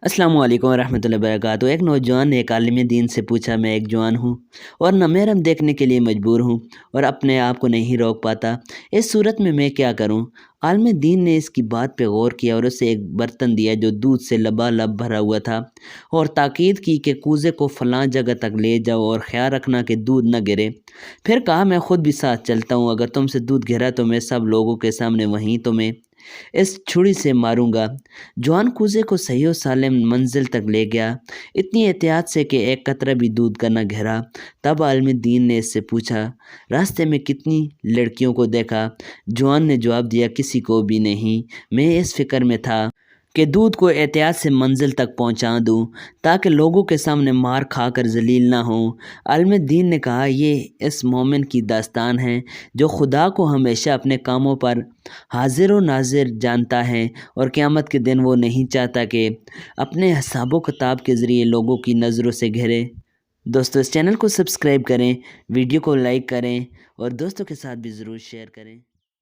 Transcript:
अस्सलामु अलैकुम रहमतुल्लाहि वबरकातुहू। एक नौजवान ने एक आलिम दीन से पूछा, मैं एक जवान हूँ और न महरम देखने के लिए मजबूर हूँ और अपने आप को नहीं रोक पाता। इस सूरत में मैं क्या करूँ? आलिम दीन ने इसकी बात पे गौर किया और उसे एक बर्तन दिया जो दूध से लबालब भरा हुआ था और ताकीद की कि कूज़े को फ़लाँ जगह तक ले जाओ और ख्याल रखना कि दूध न गिरे। फिर कहा, मैं खुद भी साथ चलता हूँ, अगर तुमसे दूध गिरा तो मैं सब लोगों के सामने वहीं तुम्हें इस छुरी से मारूंगा। जवान कूजे को सही और सालिम मंजिल तक ले गया, इतनी एहतियात से कि एक कतरा भी दूध का न गिरा। तब आलिम दीन ने इससे पूछा, रास्ते में कितनी लड़कियों को देखा? जवान ने जवाब दिया, किसी को भी नहीं। मैं इस फिक्र में था कि दूध को एहतियात से मंजिल तक पहुंचा दूं ताकि लोगों के सामने मार खाकर जलील ना हो। आलिम दीन ने कहा, ये इस मोमिन की दास्तान है जो खुदा को हमेशा अपने कामों पर हाजिर व नाजिर जानता है और क़यामत के दिन वो नहीं चाहता कि अपने हिसाबो किताब के ज़रिए लोगों की नज़रों से घिरे। दोस्तों, इस चैनल को सब्सक्राइब करें, वीडियो को लाइक करें और दोस्तों के साथ भी ज़रूर शेयर करें।